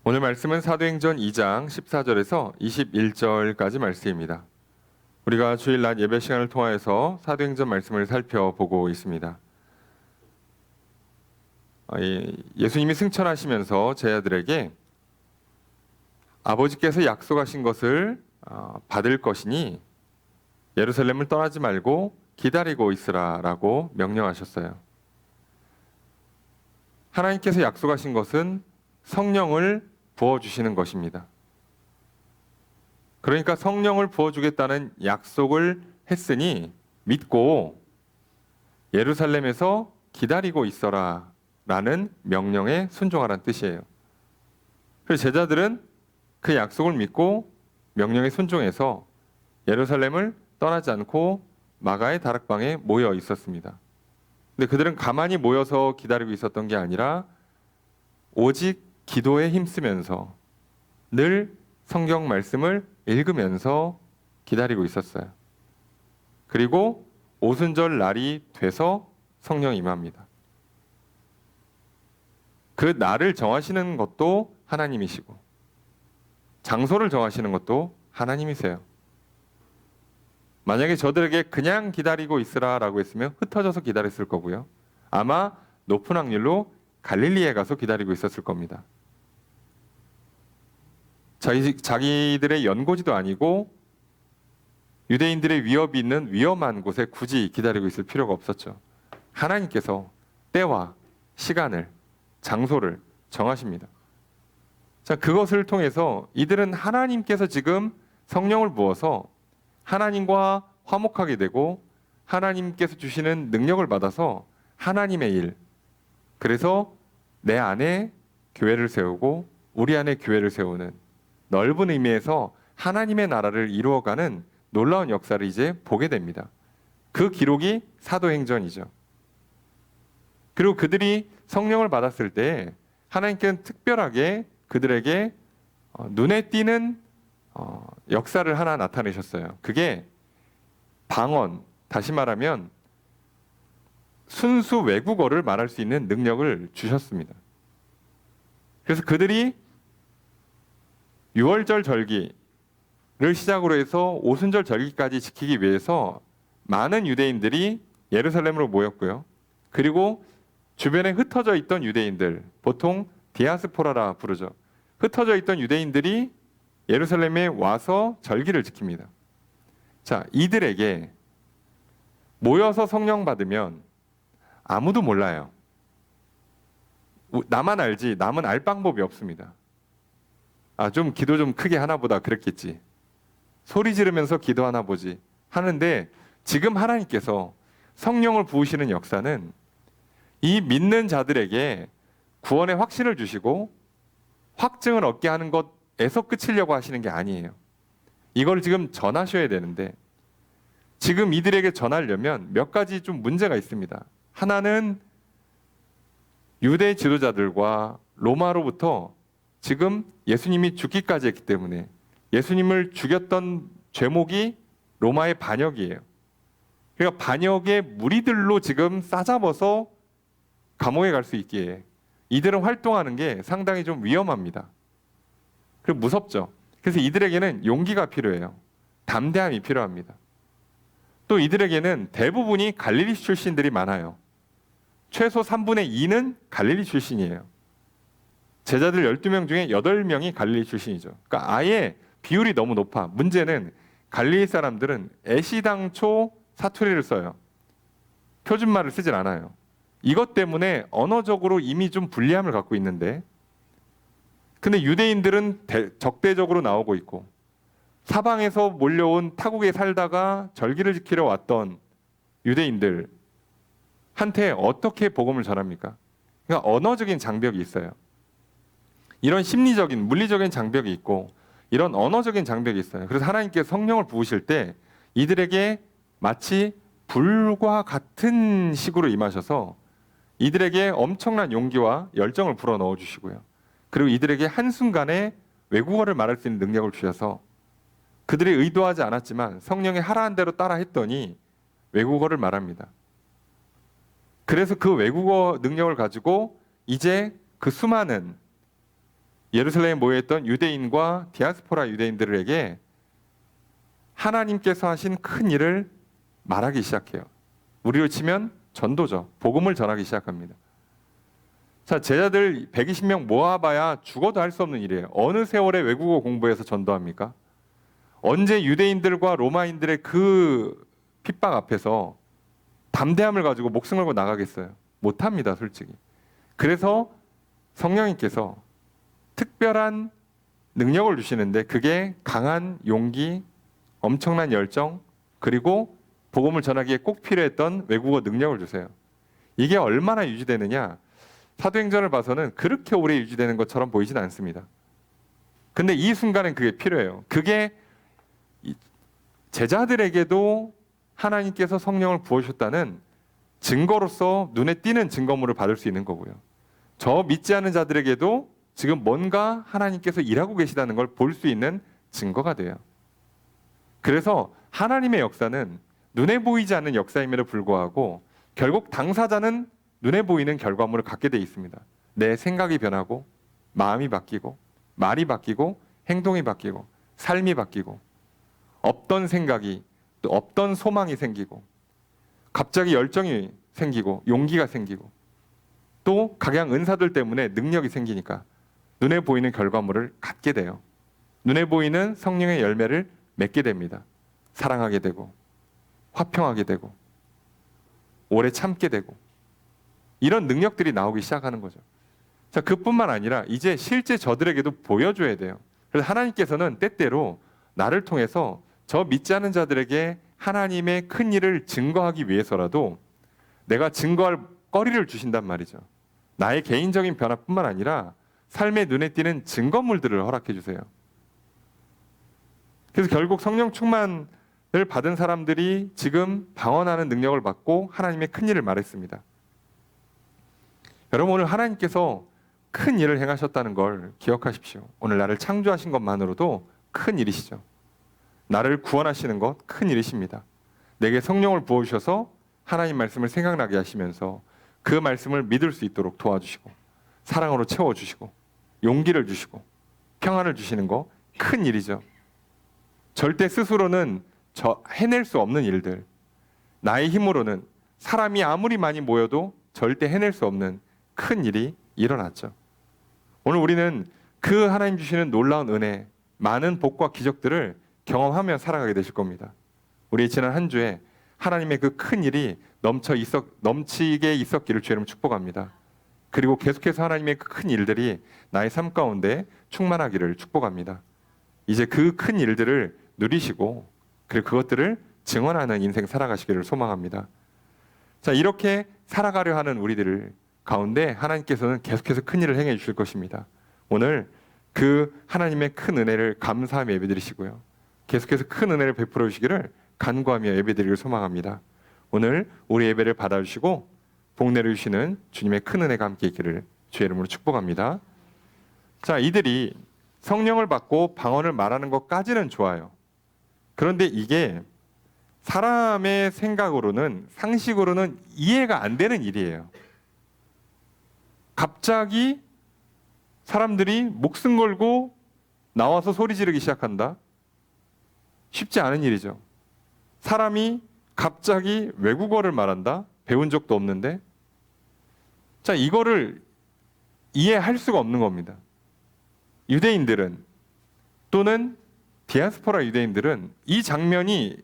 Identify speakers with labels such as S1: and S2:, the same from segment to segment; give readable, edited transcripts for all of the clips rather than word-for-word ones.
S1: 오늘 말씀은 사도행전 2장 14절에서 21절까지 말씀입니다. 우리가 주일 낮 예배 시간을 통하여서 사도행전 말씀을 살펴보고 있습니다. 예수님이 승천하시면서 제자들에게 아버지께서 약속하신 것을 받을 것이니 예루살렘을 떠나지 말고 기다리고 있으라라고 명령하셨어요. 하나님께서 약속하신 것은 성령을 부어주시는 것입니다. 그러니까 성령을 부어주겠다는 약속을 했으니 믿고 예루살렘에서 기다리고 있어라 라는 명령에 순종하라는 뜻이에요. 그래서 제자들은 그 약속을 믿고 명령에 순종해서 예루살렘을 떠나지 않고 마가의 다락방에 모여 있었습니다. 근데 그들은 가만히 모여서 기다리고 있었던 게 아니라 오직 기도에 힘쓰면서 늘 성경 말씀을 읽으면서 기다리고 있었어요. 그리고 오순절 날이 돼서 성령이 임합니다. 그 날을 정하시는 것도 하나님이시고 장소를 정하시는 것도 하나님이세요. 만약에 저들에게 그냥 기다리고 있으라라고 했으면 흩어져서 기다렸을 거고요. 아마 높은 확률로 갈릴리에 가서 기다리고 있었을 겁니다. 자기들의 연고지도 아니고 유대인들의 위협이 있는 위험한 곳에 굳이 기다리고 있을 필요가 없었죠. 하나님께서 때와 시간을, 장소를 정하십니다. 자, 그것을 통해서 이들은 하나님께서 지금 성령을 부어서 하나님과 화목하게 되고 하나님께서 주시는 능력을 받아서 하나님의 일, 그래서 내 안에 교회를 세우고 우리 안에 교회를 세우는 넓은 의미에서 하나님의 나라를 이루어가는 놀라운 역사를 이제 보게 됩니다. 그 기록이 사도행전이죠. 그리고 그들이 성령을 받았을 때 하나님께서는 특별하게 그들에게 눈에 띄는 역사를 하나 나타내셨어요. 그게 방언, 다시 말하면 순수 외국어를 말할 수 있는 능력을 주셨습니다. 그래서 그들이 유월절 절기를 시작으로 해서 오순절 절기까지 지키기 위해서 많은 유대인들이 예루살렘으로 모였고요. 그리고 주변에 흩어져 있던 유대인들, 보통 디아스포라라 부르죠. 흩어져 있던 유대인들이 예루살렘에 와서 절기를 지킵니다. 자, 이들에게 모여서 성령 받으면 아무도 몰라요. 나만 알지 남은 알 방법이 없습니다. 좀 기도 좀 크게 하나 보다 그랬겠지. 소리 지르면서 기도하나 보지 하는데 지금 하나님께서 성령을 부으시는 역사는 이 믿는 자들에게 구원의 확신을 주시고 확증을 얻게 하는 것에서 끝이려고 하시는 게 아니에요. 이걸 지금 전하셔야 되는데 지금 이들에게 전하려면 몇 가지 좀 문제가 있습니다. 하나는 유대 지도자들과 로마로부터 지금 예수님이 죽기까지 했기 때문에 예수님을 죽였던 죄목이 로마의 반역이에요. 그러니까 반역의 무리들로 지금 싸잡아서 감옥에 갈 수 있기에 이들은 활동하는 게 상당히 좀 위험합니다. 그리고 무섭죠. 그래서 이들에게는 용기가 필요해요. 담대함이 필요합니다. 또 이들에게는 대부분이 갈릴리 출신들이 많아요. 최소 3분의 2는 갈릴리 출신이에요. 제자들 12명 중에 8명이 갈릴리 출신이죠. 그러니까 아예 비율이 너무 높아. 문제는 갈릴리 사람들은 애시당초 사투리를 써요. 표준말을 쓰질 않아요. 이것 때문에 언어적으로 이미 좀 불리함을 갖고 있는데 근데 유대인들은 적대적으로 나오고 있고 사방에서 몰려온 타국에 살다가 절기를 지키러 왔던 유대인들한테 어떻게 복음을 전합니까? 그러니까 언어적인 장벽이 있어요. 이런 심리적인, 물리적인 장벽이 있고 이런 언어적인 장벽이 있어요. 그래서 하나님께서 성령을 부으실 때 이들에게 마치 불과 같은 식으로 임하셔서 이들에게 엄청난 용기와 열정을 불어넣어 주시고요. 그리고 이들에게 한순간에 외국어를 말할 수 있는 능력을 주셔서 그들이 의도하지 않았지만 성령의 하라한 대로 따라 했더니 외국어를 말합니다. 그래서 그 외국어 능력을 가지고 이제 그 수많은 예루살렘에 모여있던 유대인과 디아스포라 유대인들에게 하나님께서 하신 큰 일을 말하기 시작해요. 우리로 치면 전도죠. 복음을 전하기 시작합니다. 자, 제자들 120명 모아봐야 죽어도 할 수 없는 일이에요. 어느 세월에 외국어 공부해서 전도합니까? 언제 유대인들과 로마인들의 그 핍박 앞에서 담대함을 가지고 목숨 걸고 나가겠어요? 못합니다, 솔직히. 그래서 성령님께서 특별한 능력을 주시는데 그게 강한 용기, 엄청난 열정, 그리고 복음을 전하기에 꼭 필요했던 외국어 능력을 주세요. 이게 얼마나 유지되느냐? 사도행전을 봐서는 그렇게 오래 유지되는 것처럼 보이진 않습니다. 근데 이 순간엔 그게 필요해요. 그게 제자들에게도 하나님께서 성령을 부어주셨다는 증거로서 눈에 띄는 증거물을 받을 수 있는 거고요. 저 믿지 않는 자들에게도 지금 뭔가 하나님께서 일하고 계시다는 걸 볼 수 있는 증거가 돼요. 그래서 하나님의 역사는 눈에 보이지 않는 역사임에도 불구하고 결국 당사자는 눈에 보이는 결과물을 갖게 돼 있습니다. 내 생각이 변하고 마음이 바뀌고 말이 바뀌고 행동이 바뀌고 삶이 바뀌고 없던 생각이 또 없던 소망이 생기고 갑자기 열정이 생기고 용기가 생기고 또 각양 은사들 때문에 능력이 생기니까 눈에 보이는 결과물을 갖게 돼요. 눈에 보이는 성령의 열매를 맺게 됩니다. 사랑하게 되고 화평하게 되고 오래 참게 되고 이런 능력들이 나오기 시작하는 거죠. 자, 그뿐만 아니라 이제 실제 저들에게도 보여줘야 돼요. 그래서 하나님께서는 때때로 나를 통해서 저 믿지 않은 자들에게 하나님의 큰 일을 증거하기 위해서라도 내가 증거할 거리를 주신단 말이죠. 나의 개인적인 변화뿐만 아니라 삶의 눈에 띄는 증거물들을 허락해 주세요. 그래서 결국 성령 충만을 받은 사람들이 지금 방언하는 능력을 받고 하나님의 큰 일을 말했습니다. 여러분, 오늘 하나님께서 큰 일을 행하셨다는 걸 기억하십시오. 오늘 나를 창조하신 것만으로도 큰 일이시죠. 나를 구원하시는 것 큰 일이십니다. 내게 성령을 부어주셔서 하나님 말씀을 생각나게 하시면서 그 말씀을 믿을 수 있도록 도와주시고 사랑으로 채워주시고 용기를 주시고 평안을 주시는 거 큰 일이죠. 절대 스스로는 해낼 수 없는 일들, 나의 힘으로는 사람이 아무리 많이 모여도 절대 해낼 수 없는 큰 일이 일어났죠. 오늘 우리는 그 하나님 주시는 놀라운 은혜, 많은 복과 기적들을 경험하며 살아가게 되실 겁니다. 우리 지난 한 주에 하나님의 그 큰 일이 넘치게 있었기를 주의 이름으로 축복합니다. 그리고 계속해서 하나님의 그 큰 일들이 나의 삶 가운데 충만하기를 축복합니다. 이제 그 큰 일들을 누리시고 그리고 그것들을 증언하는 인생 살아가시기를 소망합니다. 자, 이렇게 살아가려 하는 우리들을 가운데 하나님께서는 계속해서 큰 일을 행해 주실 것입니다. 오늘 그 하나님의 큰 은혜를 감사하며 예배드리시고요. 계속해서 큰 은혜를 베풀어 주시기를 간구하며 예배드리기를 소망합니다. 오늘 우리 예배를 받아주시고 복 내려주시는 주님의 큰 은혜가 함께 있기를 주의 이름으로 축복합니다. 자, 이들이 성령을 받고 방언을 말하는 것까지는 좋아요. 그런데 이게 사람의 생각으로는 상식으로는 이해가 안 되는 일이에요. 갑자기 사람들이 목숨 걸고 나와서 소리 지르기 시작한다. 쉽지 않은 일이죠. 사람이 갑자기 외국어를 말한다. 배운 적도 없는데. 자, 이거를 이해할 수가 없는 겁니다. 유대인들은 또는 디아스포라 유대인들은 이 장면이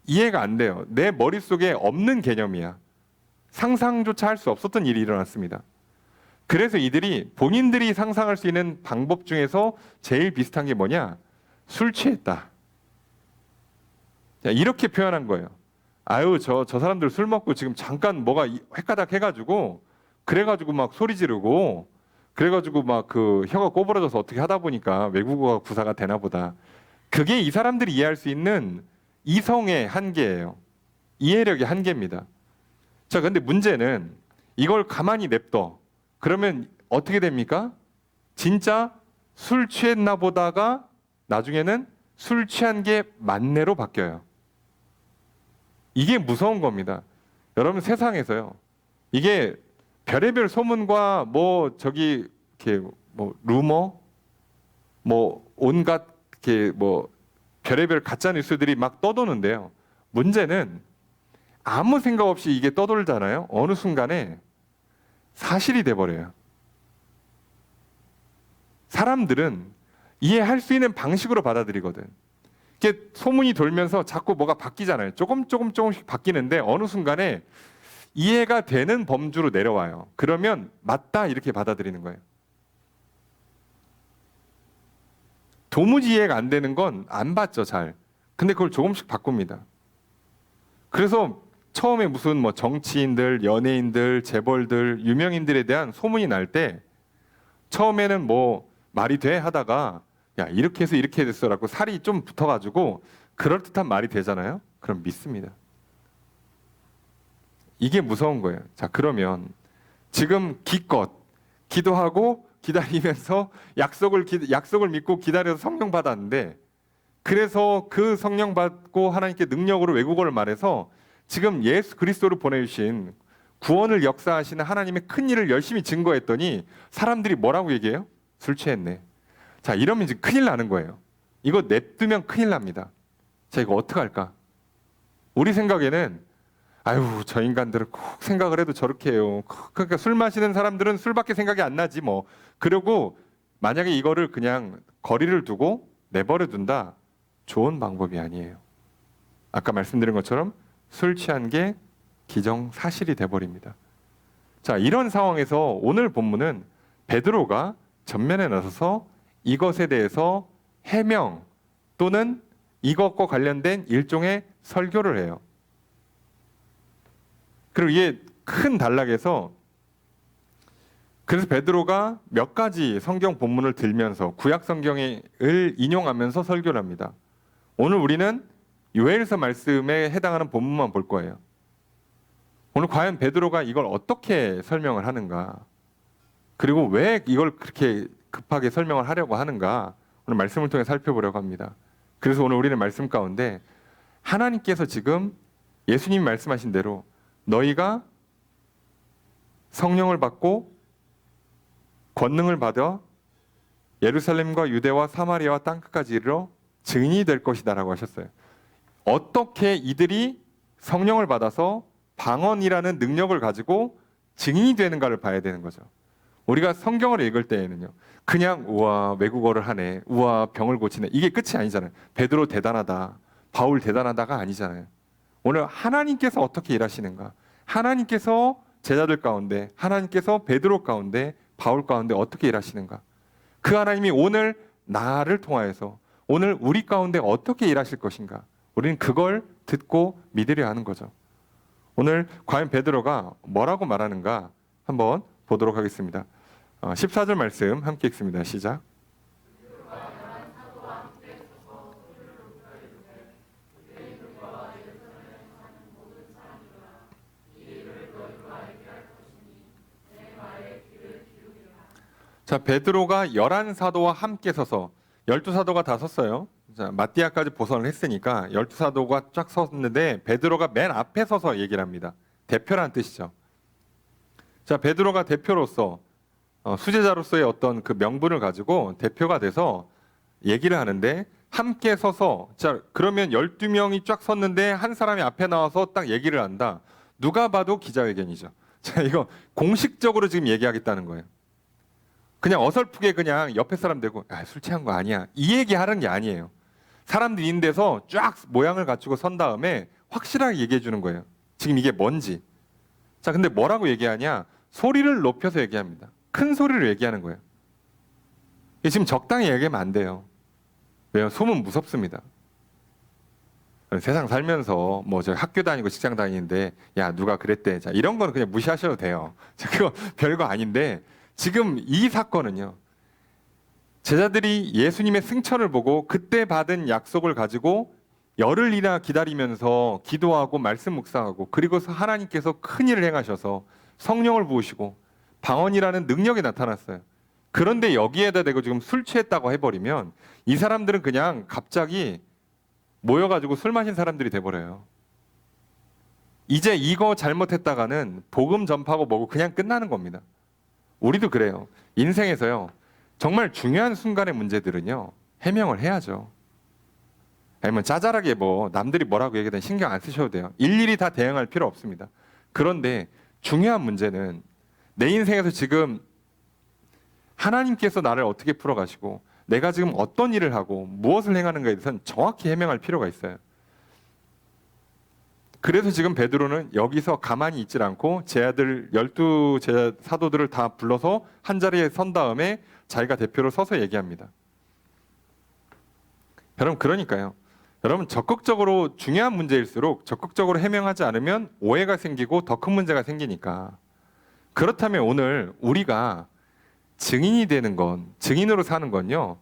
S1: 이해가 안 돼요. 내 머릿속에 없는 개념이야. 상상조차 할 수 없었던 일이 일어났습니다. 그래서 이들이 본인들이 상상할 수 있는 방법 중에서 제일 비슷한 게 뭐냐? 술 취했다. 이렇게 표현한 거예요. 아유, 저 사람들 술 먹고 지금 잠깐 뭐가 헷가닥 해가지고 그래가지고 막 소리 지르고 그래가지고 막 그 혀가 꼬부러져서 어떻게 하다 보니까 외국어가 구사가 되나 보다. 그게 이 사람들이 이해할 수 있는 이성의 한계예요. 이해력의 한계입니다. 자, 근데 문제는 이걸 가만히 냅둬. 그러면 어떻게 됩니까? 진짜 술 취했나 보다가 나중에는 술 취한 게 만뇌로 바뀌어요. 이게 무서운 겁니다. 여러분, 세상에서요. 이게 별의별 소문과 뭐 저기 이렇게 뭐 루머 뭐 온갖 이렇게 뭐 별의별 가짜 뉴스들이 막 떠도는데요. 문제는 아무 생각 없이 이게 떠돌잖아요. 어느 순간에 사실이 돼 버려요. 사람들은 이해할 수 있는 방식으로 받아들이거든. 이게 소문이 돌면서 자꾸 뭐가 바뀌잖아요. 조금씩 바뀌는데 어느 순간에 이해가 되는 범주로 내려와요. 그러면 맞다 이렇게 받아들이는 거예요. 도무지 이해가 안 되는 건 안 받죠, 잘. 근데 그걸 조금씩 바꿉니다. 그래서 처음에 무슨 뭐 정치인들, 연예인들, 재벌들, 유명인들에 대한 소문이 날 때 처음에는 뭐 말이 돼 하다가 야 이렇게 해서 이렇게 됐어라고 살이 좀 붙어가지고 그럴듯한 말이 되잖아요. 그럼 믿습니다. 이게 무서운 거예요. 자, 그러면 지금 기껏 기도하고 기다리면서 약속을 믿고 기다려서 성령 받았는데, 그래서 그 성령 받고 하나님께 능력으로 외국어를 말해서 지금 예수 그리스도를 보내주신 구원을 역사하시는 하나님의 큰 일을 열심히 증거했더니 사람들이 뭐라고 얘기해요? 술 취했네. 자, 이러면 이제 큰일 나는 거예요. 이거 냅두면 큰일 납니다. 자, 이거 어떡할까? 우리 생각에는 아유, 저 인간들은 꼭 생각을 해도 저렇게 해요. 그러니까 술 마시는 사람들은 술밖에 생각이 안 나지 뭐. 그리고 만약에 이거를 그냥 거리를 두고 내버려 둔다. 좋은 방법이 아니에요. 아까 말씀드린 것처럼 술 취한 게 기정사실이 돼버립니다. 자, 이런 상황에서 오늘 본문은 베드로가 전면에 나서서 이것에 대해서 해명 또는 이것과 관련된 일종의 설교를 해요. 그리고 이게 큰 단락에서 그래서 베드로가 몇 가지 성경 본문을 들면서 구약 성경을 인용하면서 설교를 합니다. 오늘 우리는 요엘서 말씀에 해당하는 본문만 볼 거예요. 오늘 과연 베드로가 이걸 어떻게 설명을 하는가? 그리고 왜 이걸 그렇게 급하게 설명을 하려고 하는가? 오늘 말씀을 통해 살펴보려고 합니다. 그래서 오늘 우리는 말씀 가운데 하나님께서 지금 예수님이 말씀하신 대로 너희가 성령을 받고 권능을 받아 예루살렘과 유대와 사마리아와 땅끝까지 이르러 증인이 될 것이다라고 하셨어요. 어떻게 이들이 성령을 받아서 방언이라는 능력을 가지고 증인이 되는가를 봐야 되는 거죠. 우리가 성경을 읽을 때에는요, 그냥 우와 외국어를 하네, 우와 병을 고치네, 이게 끝이 아니잖아요. 베드로 대단하다, 바울 대단하다가 아니잖아요. 오늘 하나님께서 어떻게 일하시는가, 하나님께서 제자들 가운데, 하나님께서 베드로 가운데, 바울 가운데 어떻게 일하시는가, 그 하나님이 오늘 나를 통하여서 오늘 우리 가운데 어떻게 일하실 것인가, 우리는 그걸 듣고 믿으려 하는 거죠. 오늘 과연 베드로가 뭐라고 말하는가 한번 보도록 하겠습니다. 14절 말씀 함께 읽습니다. 시작. 자, 베드로가 11사도와 함께 서서 12사도가 다 섰어요. 자, 마띠아까지 보선을 했으니까 12사도가 쫙 섰는데 베드로가 맨 앞에 서서 얘기를 합니다. 대표라는 뜻이죠. 자, 베드로가 대표로서 수제자로서의 어떤 그 명분을 가지고 대표가 돼서 얘기를 하는데, 함께 서서, 자, 그러면 12명이 쫙 섰는데 한 사람이 앞에 나와서 딱 얘기를 한다. 누가 봐도 기자회견이죠. 자, 이거 공식적으로 지금 얘기하겠다는 거예요. 그냥 어설프게 그냥 옆에 사람 대고 술 취한 거 아니야, 이 얘기 하는 게 아니에요. 사람들이 있는 데서 쫙 모양을 갖추고 선 다음에 확실하게 얘기해 주는 거예요. 지금 이게 뭔지. 자, 근데 뭐라고 얘기하냐? 소리를 높여서 얘기합니다. 큰 소리로 얘기하는 거예요. 지금 적당히 얘기하면 안 돼요. 왜요? 소문 무섭습니다. 세상 살면서 뭐 저 학교 다니고 직장 다니는데 야 누가 그랬대, 자 이런 거는 그냥 무시하셔도 돼요. 자, 그거 별거 아닌데 지금 이 사건은요, 제자들이 예수님의 승천을 보고 그때 받은 약속을 가지고 열흘이나 기다리면서 기도하고 말씀 묵상하고, 그리고서 하나님께서 큰 일을 행하셔서 성령을 부으시고 방언이라는 능력이 나타났어요. 그런데 여기에다 대고 지금 술 취했다고 해버리면 이 사람들은 그냥 갑자기 모여가지고 술 마신 사람들이 돼버려요. 이제 이거 잘못했다가는 복음 전파하고 뭐고 그냥 끝나는 겁니다. 우리도 그래요. 인생에서요, 정말 중요한 순간의 문제들은요, 해명을 해야죠. 아니면 짜잘하게 뭐 남들이 뭐라고 얘기하든 신경 안 쓰셔도 돼요. 일일이 다 대응할 필요 없습니다. 그런데 중요한 문제는 내 인생에서 지금 하나님께서 나를 어떻게 풀어가시고 내가 지금 어떤 일을 하고 무엇을 행하는가에 대해서는 정확히 해명할 필요가 있어요. 그래서 지금 베드로는 여기서 가만히 있질 않고 제 아들 12 사도들을 다 불러서 한 자리에 선 다음에 자기가 대표로 서서 얘기합니다. 여러분, 그러니까요. 여러분, 적극적으로 중요한 문제일수록 적극적으로 해명하지 않으면 오해가 생기고 더 큰 문제가 생기니까. 그렇다면 오늘 우리가 증인이 되는 건, 증인으로 사는 건요,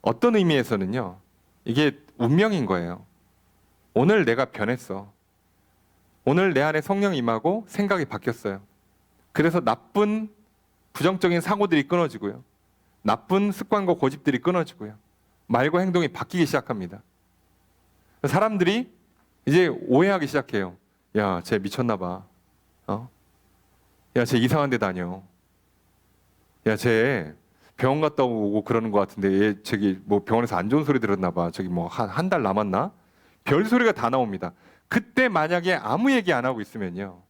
S1: 어떤 의미에서는요, 이게 운명인 거예요. 오늘 내가 변했어. 오늘 내 안에 성령이 임하고 생각이 바뀌었어요. 그래서 나쁜 부정적인 사고들이 끊어지고요. 나쁜 습관과 고집들이 끊어지고요. 말과 행동이 바뀌기 시작합니다. 사람들이 이제 오해하기 시작해요. 야, 쟤 미쳤나 봐. 야, 쟤 이상한 데 다녀. 야, 쟤 병원 갔다 오고 그러는 것 같은데 얘 저기 뭐 병원에서 안 좋은 소리 들었나 봐. 저기 뭐 한 달 남았나? 별 소리가 다 나옵니다. 그때 만약에 아무 얘기 안 하고 있으면요,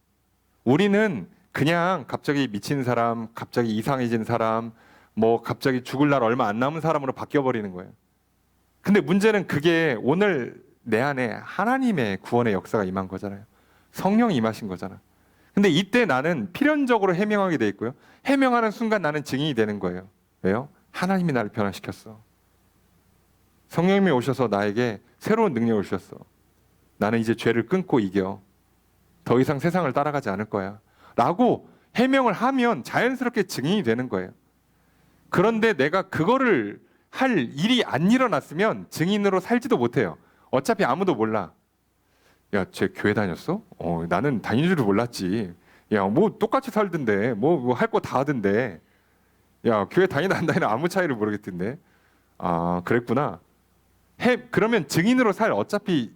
S1: 우리는 그냥 갑자기 미친 사람, 갑자기 이상해진 사람, 뭐 갑자기 죽을 날 얼마 안 남은 사람으로 바뀌어 버리는 거예요. 근데 문제는 그게 오늘 내 안에 하나님의 구원의 역사가 임한 거잖아요. 성령이 임하신 거잖아. 근데 이때 나는 필연적으로 해명하게 돼 있고요. 해명하는 순간 나는 증인이 되는 거예요. 왜요? 하나님이 나를 변화시켰어. 성령님이 오셔서 나에게 새로운 능력을 주셨어. 나는 이제 죄를 끊고 이겨. 더 이상 세상을 따라가지 않을 거야. 라고 해명을 하면 자연스럽게 증인이 되는 거예요. 그런데 내가 그거를 할 일이 안 일어났으면 증인으로 살지도 못해요. 어차피 아무도 몰라. 야, 쟤 교회 다녔어? 나는 다닌 줄을 몰랐지. 야, 뭐 똑같이 살던데. 뭐 할 거 다 하던데. 야, 교회 다니나 안 다니나 아무 차이를 모르겠던데. 아, 그랬구나. 그러면 증인으로 어차피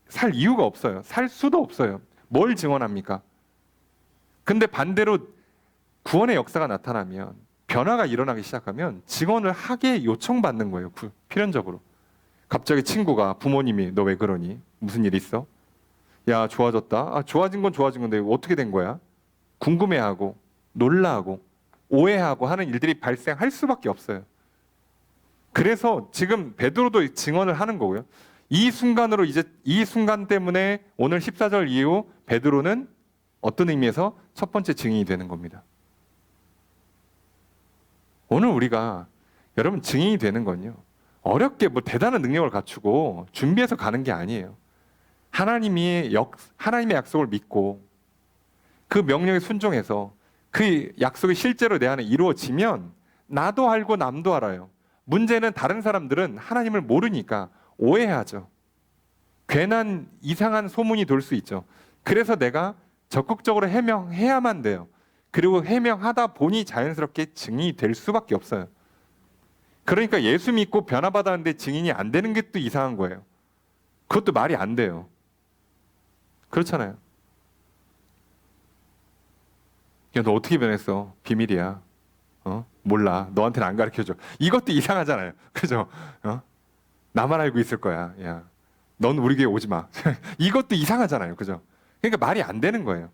S1: 살 이유가 없어요. 살 수도 없어요. 뭘 증언합니까? 근데 반대로 구원의 역사가 나타나면, 변화가 일어나기 시작하면 증언을 하게 요청받는 거예요. 필연적으로. 갑자기 친구가, 부모님이 너 왜 그러니? 무슨 일 있어? 야, 좋아졌다. 아, 좋아진 건 좋아진 건데 어떻게 된 거야? 궁금해하고 놀라하고 오해하고 하는 일들이 발생할 수밖에 없어요. 그래서 지금 베드로도 증언을 하는 거고요. 이 순간으로 이제 이 순간 때문에 오늘 14절 이후 베드로는 어떤 의미에서 첫 번째 증인이 되는 겁니다. 오늘 우리가 여러분 증인이 되는 건요, 어렵게 뭐 대단한 능력을 갖추고 준비해서 가는 게 아니에요. 하나님의 약속을 믿고 그 명령에 순종해서 그 약속이 실제로 내 안에 이루어지면 나도 알고 남도 알아요. 문제는 다른 사람들은 하나님을 모르니까 오해하죠. 괜한 이상한 소문이 돌 수 있죠. 그래서 내가 적극적으로 해명해야만 돼요. 그리고 해명하다 보니 자연스럽게 증인이 될 수밖에 없어요. 그러니까 예수 믿고 변화받았는데 증인이 안 되는 게 또 이상한 거예요. 그것도 말이 안 돼요. 그렇잖아요. 야, 너 어떻게 변했어? 비밀이야. 몰라. 너한테는 안 가르쳐줘. 이것도 이상하잖아요. 그죠? 나만 알고 있을 거야. 야, 넌 우리 교회 오지 마. 이것도 이상하잖아요. 그죠? 그러니까 말이 안 되는 거예요.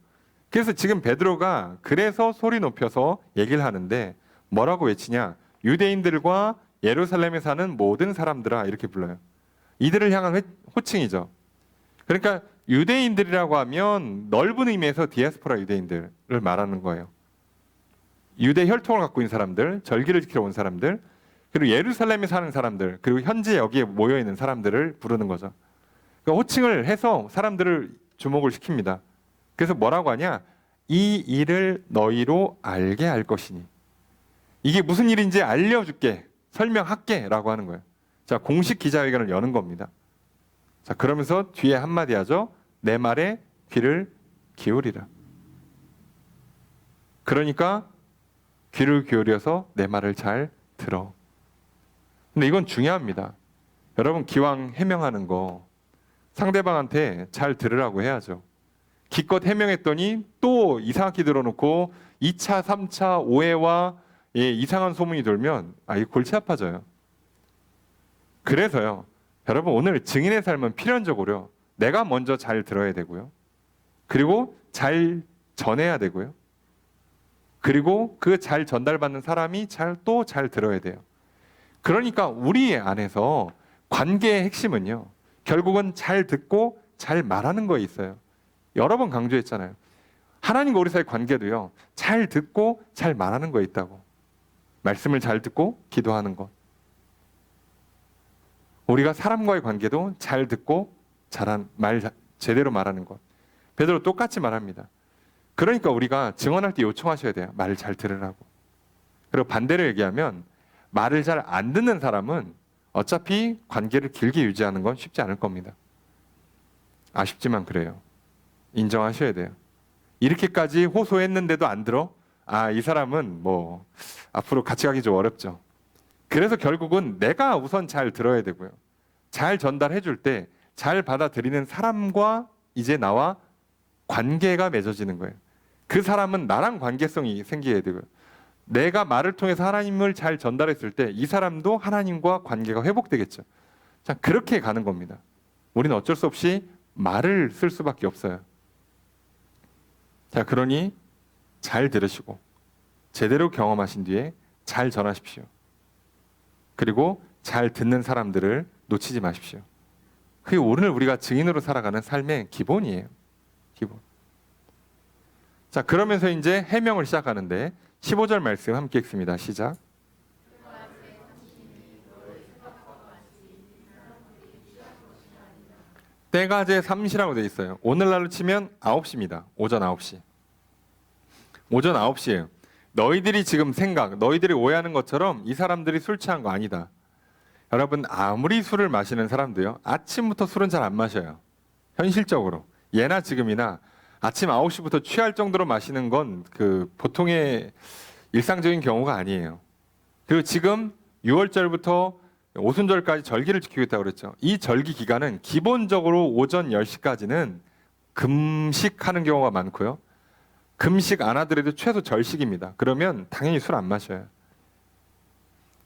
S1: 그래서 지금 베드로가 그래서 소리 높여서 얘기를 하는데 뭐라고 외치냐? 유대인들과 예루살렘에 사는 모든 사람들아, 이렇게 불러요. 이들을 향한 호칭이죠. 그러니까 유대인들이라고 하면 넓은 의미에서 디아스포라 유대인들을 말하는 거예요. 유대 혈통을 갖고 있는 사람들, 절기를 지키러 온 사람들, 그리고 예루살렘에 사는 사람들, 그리고 현재 여기에 모여 있는 사람들을 부르는 거죠. 그러니까 호칭을 해서 사람들을 주목을 시킵니다. 그래서 뭐라고 하냐? 이 일을 너희로 알게 할 것이니. 이게 무슨 일인지 알려줄게, 설명할게 라고 하는 거예요. 자, 공식 기자회견을 여는 겁니다. 자, 그러면서 뒤에 한마디 하죠. 내 말에 귀를 기울이라. 그러니까 귀를 기울여서 내 말을 잘 들어. 근데 이건 중요합니다. 여러분, 기왕 해명하는 거 상대방한테 잘 들으라고 해야죠. 기껏 해명했더니 또 이상하게 들어놓고 2차, 3차 오해와 예, 이상한 소문이 돌면 이 골치 아파져요. 그래서요, 여러분 오늘 증인의 삶은 필연적으로 내가 먼저 잘 들어야 되고요. 그리고 잘 전해야 되고요. 그리고 그 잘 전달받는 사람이 또 잘 들어야 돼요. 그러니까 우리 안에서 관계의 핵심은요, 결국은 잘 듣고 잘 말하는 거에 있어요. 여러 번 강조했잖아요. 하나님과 우리 사이의 관계도요, 잘 듣고 잘 말하는 거에 있다고. 말씀을 잘 듣고 기도하는 것. 우리가 사람과의 관계도 잘 듣고 제대로 말하는 것. 베드로 똑같이 말합니다. 그러니까 우리가 증언할 때 요청하셔야 돼요. 말을 잘 들으라고. 그리고 반대로 얘기하면 말을 잘 안 듣는 사람은 어차피 관계를 길게 유지하는 건 쉽지 않을 겁니다. 아쉽지만 그래요. 인정하셔야 돼요. 이렇게까지 호소했는데도 안 들어? 이 사람은 뭐 앞으로 같이 가기 좀 어렵죠. 그래서 결국은 내가 우선 잘 들어야 되고요. 잘 전달해 줄 때 잘 받아들이는 사람과 이제 나와 관계가 맺어지는 거예요. 그 사람은 나랑 관계성이 생겨야 되고요. 내가 말을 통해서 하나님을 잘 전달했을 때 이 사람도 하나님과 관계가 회복되겠죠. 자, 그렇게 가는 겁니다. 우리는 어쩔 수 없이 말을 쓸 수밖에 없어요. 자, 그러니 잘 들으시고 제대로 경험하신 뒤에 잘 전하십시오. 그리고 잘 듣는 사람들을 놓치지 마십시오. 그게 오늘 우리가 증인으로 살아가는 삶의 기본이에요. 기본. 자, 그러면서 이제 해명을 시작하는데 15절 말씀 함께 읽습니다. 시작. 때가 제 3시라고 되어 있어요. 오늘날로 치면 9시입니다. 오전 9시. 오전 9시예요. 너희들이 지금 너희들이 오해하는 것처럼 이 사람들이 술 취한 거 아니다. 여러분 아무리 술을 마시는 사람도요, 아침부터 술은 잘 안 마셔요. 현실적으로. 예나 지금이나 아침 9시부터 취할 정도로 마시는 건 그 보통의 일상적인 경우가 아니에요. 그리고 지금 6월절부터 오순절까지 절기를 지키고 있다고 그랬죠. 이 절기 기간은 기본적으로 오전 10시까지는 금식하는 경우가 많고요. 금식 안 하더라도 최소 절식입니다. 그러면 당연히 술 안 마셔요.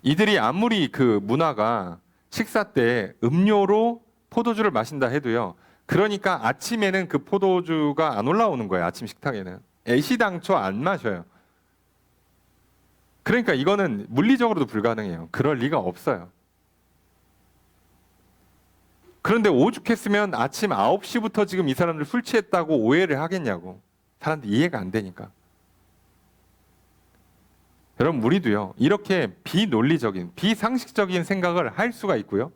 S1: 이들이 아무리 그 문화가 식사 때 음료로 포도주를 마신다 해도요, 그러니까 아침에는 그 포도주가 안 올라오는 거예요. 아침 식탁에는 애시당초 안 마셔요. 그러니까 이거는 물리적으로도 불가능해요. 그럴 리가 없어요. 그런데 오죽했으면 아침 9시부터 지금 이 사람들 술 취했다고 오해를 하겠냐고. 사람들 이해가 안 되니까. 여러분 우리도요, 이렇게 비논리적인 비상식적인 생각을 할 수가 있고요,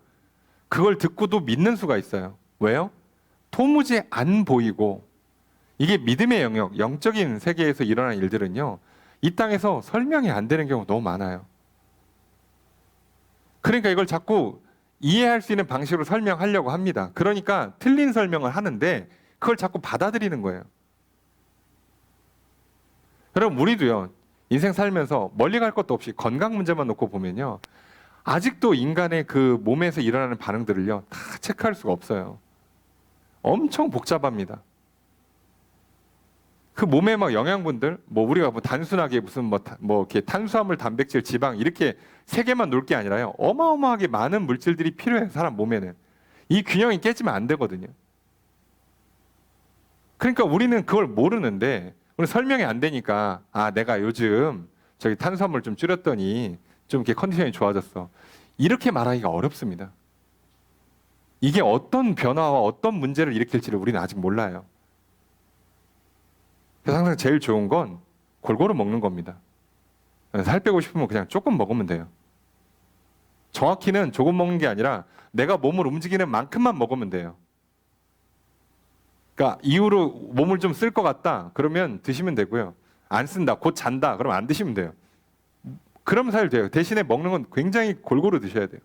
S1: 그걸 듣고도 믿는 수가 있어요. 왜요? 도무지 안 보이고, 이게 믿음의 영역, 영적인 세계에서 일어나는 일들은요, 이 땅에서 설명이 안 되는 경우가 너무 많아요. 그러니까 이걸 자꾸 이해할 수 있는 방식으로 설명하려고 합니다. 그러니까 틀린 설명을 하는데 그걸 자꾸 받아들이는 거예요. 여러분 우리도요, 인생 살면서 멀리 갈 것도 없이 건강 문제만 놓고 보면요, 아직도 인간의 그 몸에서 일어나는 반응들을요 다 체크할 수가 없어요. 엄청 복잡합니다. 그 몸에 막 영양분들, 우리가 단순하게 무슨 이렇게 탄수화물, 단백질, 지방 이렇게 세 개만 놓을 게 아니라요, 어마어마하게 많은 물질들이 필요해요. 사람 몸에는. 이 균형이 깨지면 안 되거든요. 그러니까 우리는 그걸 모르는데, 우리 설명이 안 되니까 내가 요즘 저기 탄수화물 좀 줄였더니 좀 이렇게 컨디션이 좋아졌어. 이렇게 말하기가 어렵습니다. 이게 어떤 변화와 어떤 문제를 일으킬지를 우리는 아직 몰라요. 그래서 항상 제일 좋은 건 골고루 먹는 겁니다. 살 빼고 싶으면 그냥 조금 먹으면 돼요. 정확히는 조금 먹는 게 아니라 내가 몸을 움직이는 만큼만 먹으면 돼요. 그러니까 이후로 몸을 좀 쓸 것 같다 그러면 드시면 되고요. 안 쓴다, 곧 잔다 그러면 안 드시면 돼요. 그럼 살 돼요. 대신에 먹는 건 굉장히 골고루 드셔야 돼요.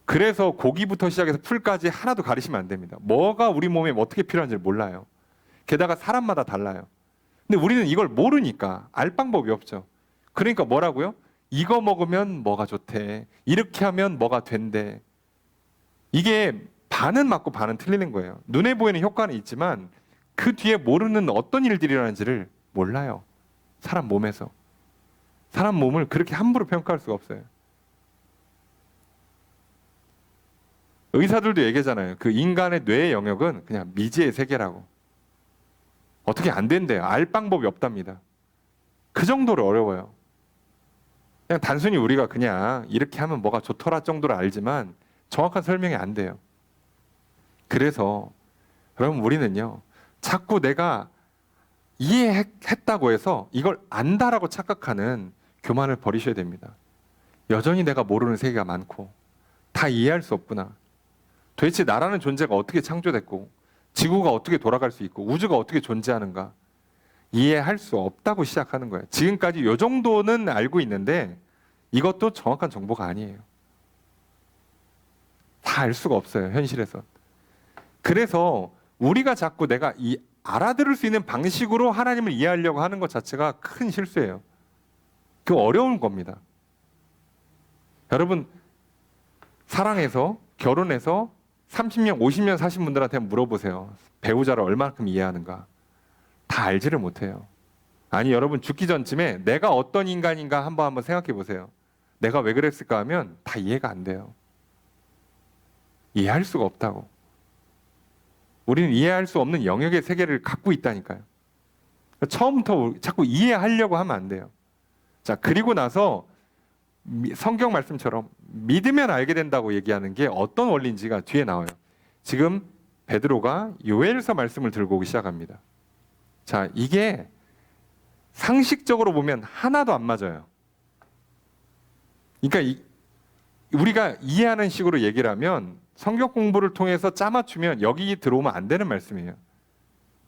S1: 그래서 고기부터 시작해서 풀까지 하나도 가리시면 안 됩니다. 뭐가 우리 몸에 어떻게 필요한지 몰라요. 게다가 사람마다 달라요. 근데 우리는 이걸 모르니까 알 방법이 없죠. 그러니까 뭐라고요? 이거 먹으면 뭐가 좋대, 이렇게 하면 뭐가 된대. 이게 반은 맞고 반은 틀리는 거예요. 눈에 보이는 효과는 있지만 그 뒤에 모르는 어떤 일들이 일어나는지를 몰라요. 사람 몸에서. 사람 몸을 그렇게 함부로 평가할 수가 없어요. 의사들도 얘기하잖아요. 그 인간의 뇌의 영역은 그냥 미지의 세계라고. 어떻게 안 된대요. 알 방법이 없답니다. 그 정도로 어려워요. 그냥 단순히 우리가 그냥 이렇게 하면 뭐가 좋더라 정도로 알지만 정확한 설명이 안 돼요. 그래서 여러분 우리는요, 자꾸 내가 이해했다고 해서 이걸 안다라고 착각하는 교만을 버리셔야 됩니다. 여전히 내가 모르는 세계가 많고 다 이해할 수 없구나. 도대체 나라는 존재가 어떻게 창조됐고 지구가 어떻게 돌아갈 수 있고 우주가 어떻게 존재하는가 이해할 수 없다고 시작하는 거예요. 지금까지 이 정도는 알고 있는데 이것도 정확한 정보가 아니에요. 다 알 수가 없어요, 현실에서. 그래서 우리가 자꾸 내가 알아들을 수 있는 방식으로 하나님을 이해하려고 하는 것 자체가 큰 실수예요. 그 어려운 겁니다. 여러분, 사랑해서 결혼해서 30년, 50년 사신 분들한테 물어보세요. 배우자를 얼마만큼 이해하는가? 다 알지를 못해요. 아니, 여러분 죽기 전쯤에 내가 어떤 인간인가 한번 생각해 보세요. 내가 왜 그랬을까 하면 다 이해가 안 돼요. 이해할 수가 없다고. 우리는 이해할 수 없는 영역의 세계를 갖고 있다니까요. 처음부터 자꾸 이해하려고 하면 안 돼요. 자, 그리고 나서 성경 말씀처럼 믿으면 알게 된다고 얘기하는 게 어떤 원리인지가 뒤에 나와요. 지금 베드로가 요엘서 말씀을 들고 오기 시작합니다. 자, 이게 상식적으로 보면 하나도 안 맞아요. 그러니까 우리가 이해하는 식으로 얘기를 하면 성경 공부를 통해서 짜맞추면 여기 들어오면 안 되는 말씀이에요.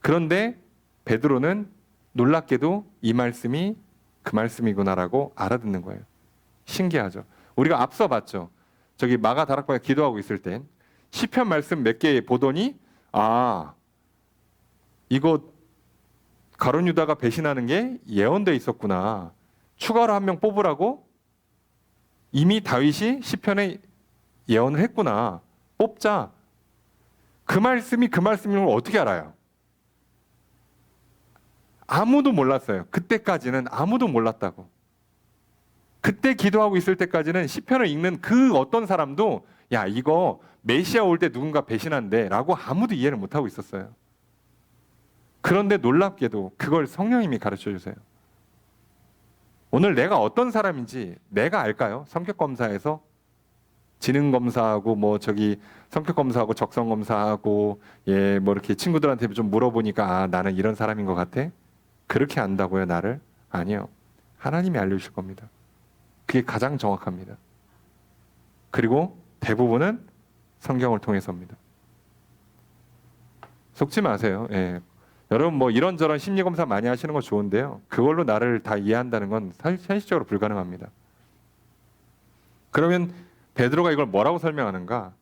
S1: 그런데 베드로는 놀랍게도 이 말씀이 그 말씀이구나라고 알아듣는 거예요. 신기하죠. 우리가 앞서 봤죠. 저기 마가 다락방에 기도하고 있을 땐 시편 말씀 몇 개 보더니 이거 가룟 유다가 배신하는 게 예언돼 있었구나. 추가로 한 명 뽑으라고 이미 다윗이 시편에 예언을 했구나. 뽑자. 그 말씀이 그 말씀인 걸 어떻게 알아요? 아무도 몰랐어요. 그때까지는 아무도 몰랐다고. 그때 기도하고 있을 때까지는 시편을 읽는 그 어떤 사람도 야, 이거 메시아 올 때 누군가 배신한대 라고 아무도 이해를 못하고 있었어요. 그런데 놀랍게도 그걸 성령님이 가르쳐 주세요. 오늘 내가 어떤 사람인지 내가 알까요? 성격 검사에서 지능 검사하고 성격 검사하고 적성 검사하고 이렇게 친구들한테 좀 물어보니까 나는 이런 사람인 것 같아. 그렇게 안다고요, 나를? 아니요. 하나님이 알려주실 겁니다. 그게 가장 정확합니다. 그리고 대부분은 성경을 통해서입니다. 속지 마세요. 여러분 이런저런 심리검사 많이 하시는 거 좋은데요. 그걸로 나를 다 이해한다는 건 현실적으로 불가능합니다. 그러면 베드로가 이걸 뭐라고 설명하는가?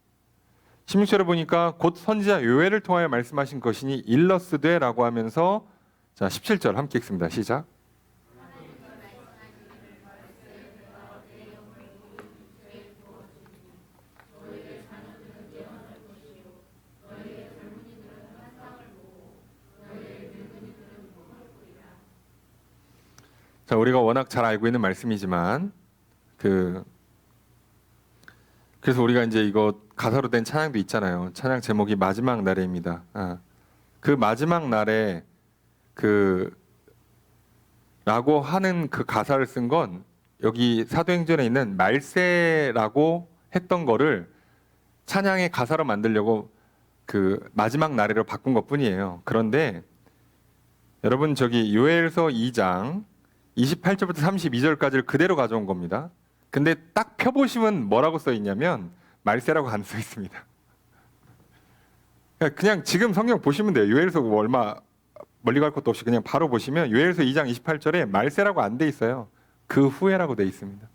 S1: 16절에 보니까 곧 선지자 요엘을 통하여 말씀하신 것이니 일러스되 라고 하면서 자 17절 함께 읽습니다. 시작. 자, 우리가 워낙 잘 알고 있는 말씀이지만 그래서 우리가 이제 이거 가사로 된 찬양도 있잖아요. 찬양 제목이 마지막 날에입니다. 그 마지막 날에 라고 하는 그 가사를 쓴 건 여기 사도행전에 있는 말세라고 했던 거를 찬양의 가사로 만들려고 그 마지막 날에로 바꾼 것뿐이에요. 그런데 여러분 저기 요엘서 2장 28절부터 32절까지를 그대로 가져온 겁니다. 근데 딱 펴보시면 뭐라고 써 있냐면 말세라고 안 써 있습니다. 그냥 지금 성경 보시면 돼요. 요엘서 얼마 멀리 갈 것도 없이 그냥 바로 보시면 요엘서 2장 28절에 말세라고 안 돼 있어요. 그 후에라고 돼 있습니다.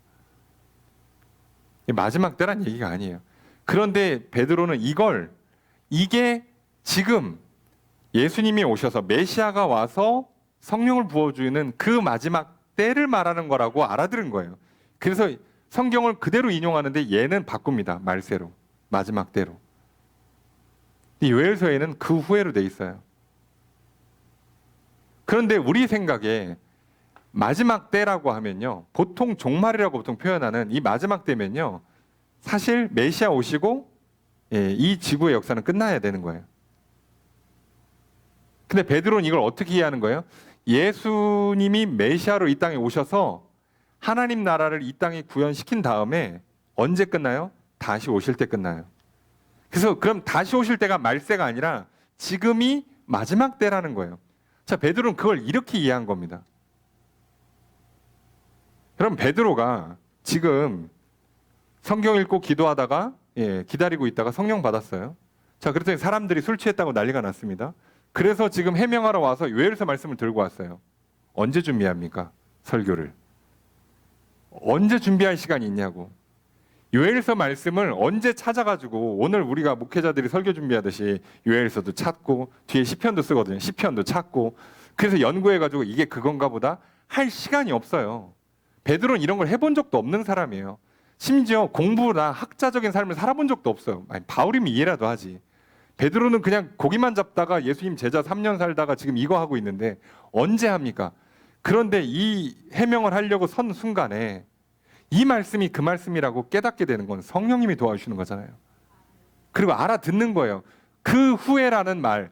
S1: 마지막 때란 얘기가 아니에요. 그런데 베드로는 이게 지금 예수님이 오셔서 메시아가 와서 성령을 부어주는 그 마지막 때를 말하는 거라고 알아들은 거예요. 그래서 성경을 그대로 인용하는데 얘는 바꿉니다. 말세로. 마지막 때로. 요엘서에는 그 후에로 돼 있어요. 그런데 우리 생각에 마지막 때라고 하면요, 보통 종말이라고 보통 표현하는 이 마지막 때면요, 사실 메시아 오시고 이 지구의 역사는 끝나야 되는 거예요. 근데 베드로는 이걸 어떻게 이해하는 거예요? 예수님이 메시아로 이 땅에 오셔서 하나님 나라를 이 땅에 구현시킨 다음에 언제 끝나요? 다시 오실 때 끝나요. 그래서 그럼 다시 오실 때가 말세가 아니라 지금이 마지막 때라는 거예요. 자, 베드로는 그걸 이렇게 이해한 겁니다. 그럼 베드로가 지금 성경 읽고 기도하다가 기다리고 있다가 성령 받았어요. 자, 그랬더니 사람들이 술 취했다고 난리가 났습니다. 그래서 지금 해명하러 와서 요엘서 말씀을 들고 왔어요. 언제 준비합니까? 설교를. 언제 준비할 시간이 있냐고. 요엘서 말씀을 언제 찾아가지고 오늘 우리가 목회자들이 설교 준비하듯이 요엘서도 찾고 뒤에 시편도 쓰거든요. 시편도 찾고 그래서 연구해가지고 이게 그건가 보다 할 시간이 없어요. 베드로는 이런 걸 해본 적도 없는 사람이에요. 심지어 공부나 학자적인 삶을 살아본 적도 없어요. 아니, 바울이면 이해라도 하지. 베드로는 그냥 고기만 잡다가 예수님 제자 3년 살다가 지금 이거 하고 있는데 언제 합니까? 그런데 이 해명을 하려고 선 순간에 이 말씀이 그 말씀이라고 깨닫게 되는 건 성령님이 도와주시는 거잖아요. 그리고 알아듣는 거예요. 그 후에라는 말,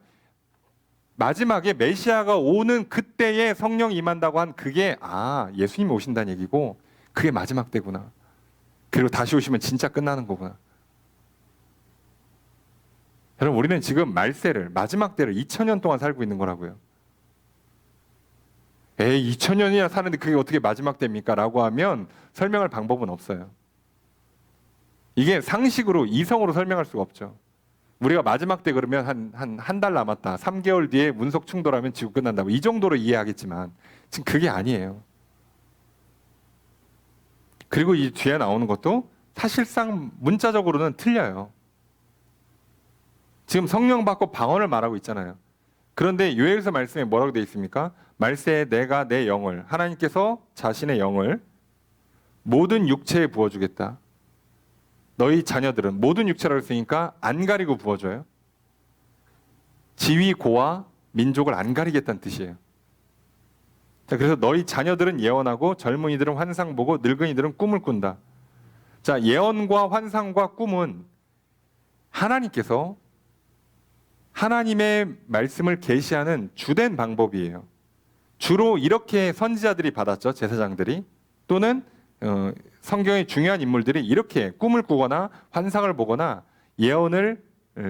S1: 마지막에 메시아가 오는 그때에 성령이 임한다고 한 그게 예수님이 오신다는 얘기고 그게 마지막 때구나. 그리고 다시 오시면 진짜 끝나는 거구나. 여러분, 우리는 지금 말세를, 마지막 때를 2000년 동안 살고 있는 거라고요. 2000년이나 사는데 그게 어떻게 마지막 때입니까? 라고 하면 설명할 방법은 없어요. 이게 상식으로, 이성으로 설명할 수가 없죠. 우리가 마지막 때 그러면 한 달 남았다. 3개월 뒤에 운석 충돌하면 지구 끝난다고. 이 정도로 이해하겠지만 지금 그게 아니에요. 그리고 이 뒤에 나오는 것도 사실상 문자적으로는 틀려요. 지금 성령 받고 방언을 말하고 있잖아요. 그런데 요엘서 말씀에 뭐라고 되어 있습니까? 말세에 내가 내 영을, 하나님께서 자신의 영을 모든 육체에 부어주겠다. 너희 자녀들은, 모든 육체라고 했으니까 안 가리고 부어줘요. 지위 고와 민족을 안 가리겠다는 뜻이에요. 자, 그래서 너희 자녀들은 예언하고 젊은이들은 환상 보고 늙은이들은 꿈을 꾼다. 자, 예언과 환상과 꿈은 하나님께서 하나님의 말씀을 계시하는 주된 방법이에요. 주로 이렇게 선지자들이 받았죠. 제사장들이. 또는 성경의 중요한 인물들이 이렇게 꿈을 꾸거나 환상을 보거나 예언을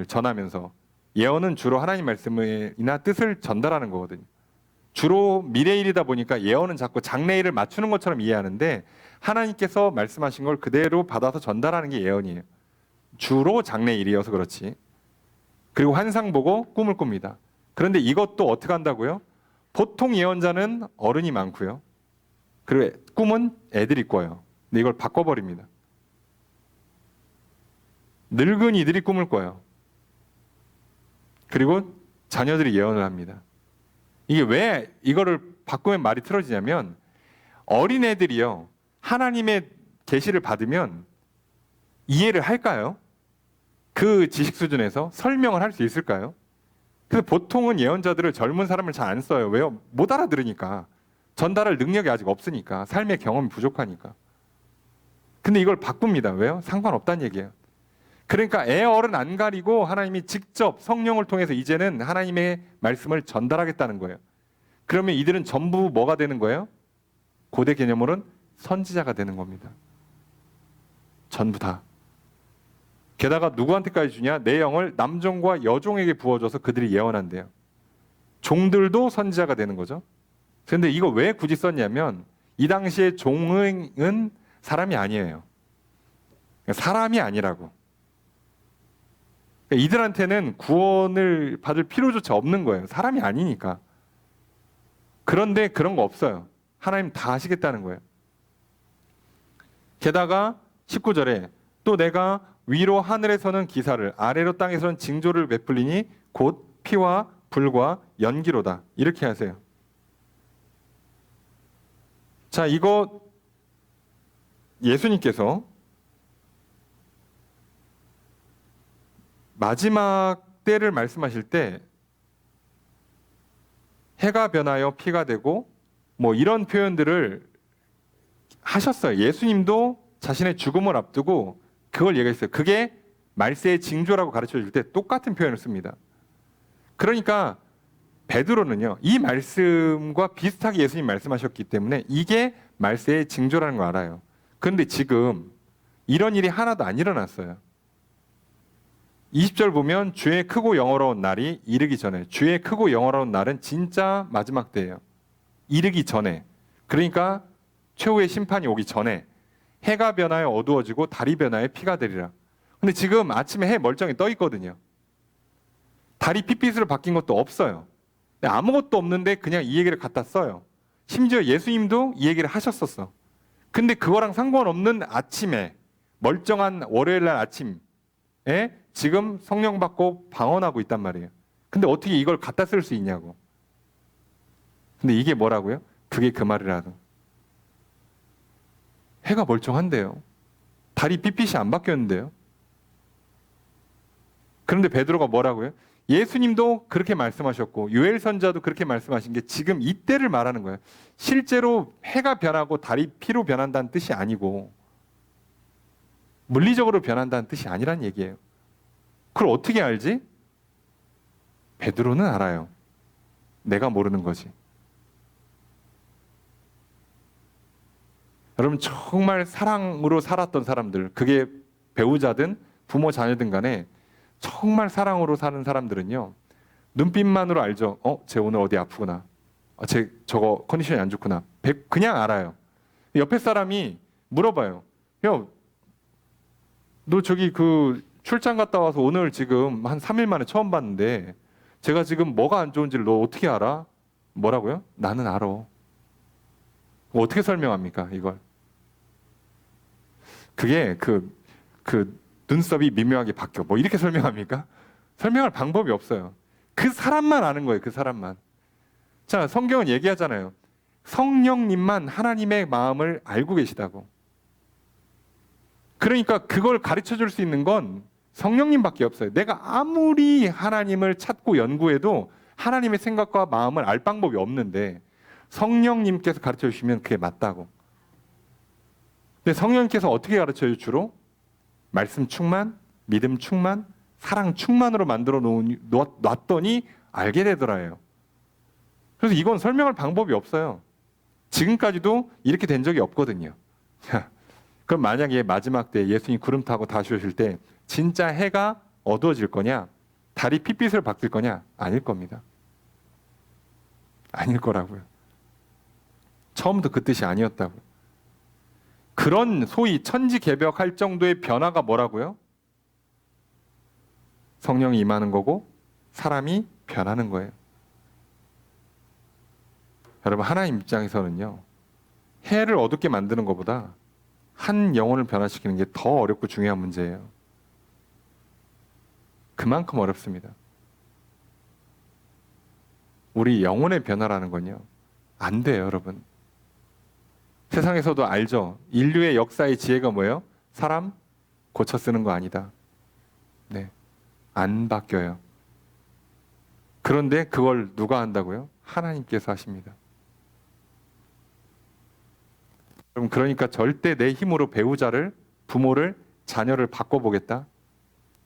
S1: 전하면서, 예언은 주로 하나님 말씀이나 뜻을 전달하는 거거든요. 주로 미래일이다 보니까 예언은 자꾸 장래일을 맞추는 것처럼 이해하는데 하나님께서 말씀하신 걸 그대로 받아서 전달하는 게 예언이에요. 주로 장래일이어서 그렇지. 그리고 환상 보고 꿈을 꿉니다. 그런데 이것도 어떻게 한다고요? 보통 예언자는 어른이 많고요. 그리고 꿈은 애들이 꿔요. 근데 이걸 바꿔버립니다. 늙은이들이 꿈을 꿔요. 그리고 자녀들이 예언을 합니다. 이게 왜 이거를 바꾸면 말이 틀어지냐면 어린애들이요. 하나님의 계시를 받으면 이해를 할까요? 그 지식 수준에서 설명을 할 수 있을까요? 그래서 보통은 예언자들을 젊은 사람을 잘 안 써요. 왜요? 못 알아들으니까. 전달할 능력이 아직 없으니까. 삶의 경험이 부족하니까. 근데 이걸 바꿉니다. 왜요? 상관없다는 얘기예요. 그러니까 애 어른 안 가리고 하나님이 직접 성령을 통해서 이제는 하나님의 말씀을 전달하겠다는 거예요. 그러면 이들은 전부 뭐가 되는 거예요? 고대 개념으로는 선지자가 되는 겁니다. 전부 다. 게다가 누구한테까지 주냐? 내 영을 남종과 여종에게 부어줘서 그들이 예언한대요. 종들도 선지자가 되는 거죠. 그런데 이거 왜 굳이 썼냐면 이 당시에 종은 사람이 아니에요. 사람이 아니라고. 이들한테는 구원을 받을 필요조차 없는 거예요. 사람이 아니니까. 그런데 그런 거 없어요. 하나님 다 하시겠다는 거예요. 게다가 19절에 또 내가 위로 하늘에서는 기사를 아래로 땅에서는 징조를 베풀리니 곧 피와 불과 연기로다. 이렇게 하세요. 자, 이거 예수님께서 마지막 때를 말씀하실 때 해가 변하여 피가 되고 뭐 이런 표현들을 하셨어요. 예수님도 자신의 죽음을 앞두고 그걸 얘기했어요. 그게 말세의 징조라고 가르쳐 줄 때 똑같은 표현을 씁니다. 그러니까 베드로는요, 이 말씀과 비슷하게 예수님 말씀하셨기 때문에 이게 말세의 징조라는 걸 알아요. 그런데 지금 이런 일이 하나도 안 일어났어요. 20절 보면 주의 크고 영어로운 날이 이르기 전에, 주의 크고 영어로운 날은 진짜 마지막 때예요. 이르기 전에. 그러니까 최후의 심판이 오기 전에 해가 변하여 어두워지고 달이 변하여 피가 되리라. 근데 지금 아침에 해 멀쩡히 떠 있거든요. 달이 핏빛으로 바뀐 것도 없어요. 아무것도 없는데 그냥 이 얘기를 갖다 써요. 심지어 예수님도 이 얘기를 하셨었어. 근데 그거랑 상관없는 아침에, 멀쩡한 월요일 날 아침에 지금 성령 받고 방언하고 있단 말이에요. 근데 어떻게 이걸 갖다 쓸 수 있냐고. 근데 이게 뭐라고요? 그게 그 말이라도. 해가 멀쩡한데요. 달이 핏빛이 안 바뀌었는데요. 그런데 베드로가 뭐라고요? 예수님도 그렇게 말씀하셨고 요엘 선지자도 그렇게 말씀하신 게 지금 이때를 말하는 거예요. 실제로 해가 변하고 달이 피로 변한다는 뜻이 아니고 물리적으로 변한다는 뜻이 아니란 얘기예요. 그걸 어떻게 알지? 베드로는 알아요. 내가 모르는 거지. 여러분 정말 사랑으로 살았던 사람들, 그게 배우자든 부모 자녀든 간에 정말 사랑으로 사는 사람들은요, 눈빛만으로 알죠. 쟤 오늘 어디 아프구나. 쟤 저거 컨디션이 안 좋구나. 그냥 알아요. 옆에 사람이 물어봐요. 야, 너 저기 그 출장 갔다 와서 오늘 지금 한 3일 만에 처음 봤는데 제가 지금 뭐가 안 좋은지를 너 어떻게 알아? 뭐라고요? 나는 알아. 어떻게 설명합니까, 이걸? 그게 그 눈썹이 미묘하게 바뀌어. 뭐 이렇게 설명합니까? 설명할 방법이 없어요. 그 사람만 아는 거예요. 그 사람만. 자, 성경은 얘기하잖아요. 성령님만 하나님의 마음을 알고 계시다고. 그러니까 그걸 가르쳐 줄 수 있는 건 성령님밖에 없어요. 내가 아무리 하나님을 찾고 연구해도 하나님의 생각과 마음을 알 방법이 없는데 성령님께서 가르쳐 주시면 그게 맞다고. 근데 성령님께서 어떻게 가르쳐요? 주로 말씀 충만, 믿음 충만, 사랑 충만으로 만들어 놨더니 알게 되더라요. 그래서 이건 설명할 방법이 없어요. 지금까지도 이렇게 된 적이 없거든요. 그럼 만약에 마지막 때 예수님 구름 타고 다시 오실 때 진짜 해가 어두워질 거냐? 달이 핏빛을 바뀔 거냐? 아닐 겁니다. 아닐 거라고요. 처음부터 그 뜻이 아니었다고요. 그런 소위 천지개벽할 정도의 변화가 뭐라고요? 성령이 임하는 거고 사람이 변하는 거예요. 여러분 하나님 입장에서는요, 해를 어둡게 만드는 것보다 한 영혼을 변화시키는 게 더 어렵고 중요한 문제예요. 그만큼 어렵습니다. 우리 영혼의 변화라는 건요, 안 돼요, 여러분. 세상에서도 알죠. 인류의 역사의 지혜가 뭐예요? 사람 고쳐 쓰는 거 아니다. 네, 안 바뀌어요. 그런데 그걸 누가 한다고요? 하나님께서 하십니다. 여러분 그러니까 절대 내 힘으로 배우자를, 부모를, 자녀를 바꿔보겠다,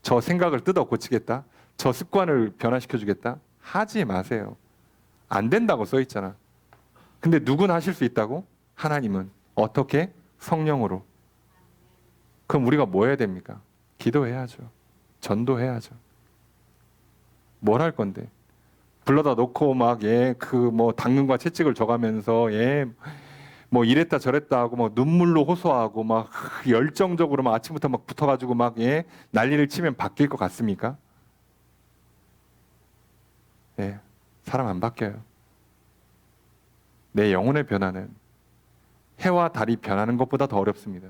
S1: 저 생각을 뜯어 고치겠다, 저 습관을 변화시켜주겠다 하지 마세요. 안 된다고 써 있잖아. 근데 누구나 하실 수 있다고? 하나님은. 어떻게? 성령으로. 그럼 우리가 뭐 해야 됩니까? 기도해야죠. 전도해야죠. 뭘 할 건데? 불러다 놓고 막 그 뭐 당근과 채찍을 줘가면서 뭐 이랬다 저랬다 하고 막 눈물로 호소하고 막 열정적으로 막 아침부터 막 붙어가지고 막 난리를 치면 바뀔 것 같습니까? 사람 안 바뀌어요. 내 영혼의 변화는 해와 달이 변하는 것보다 더 어렵습니다.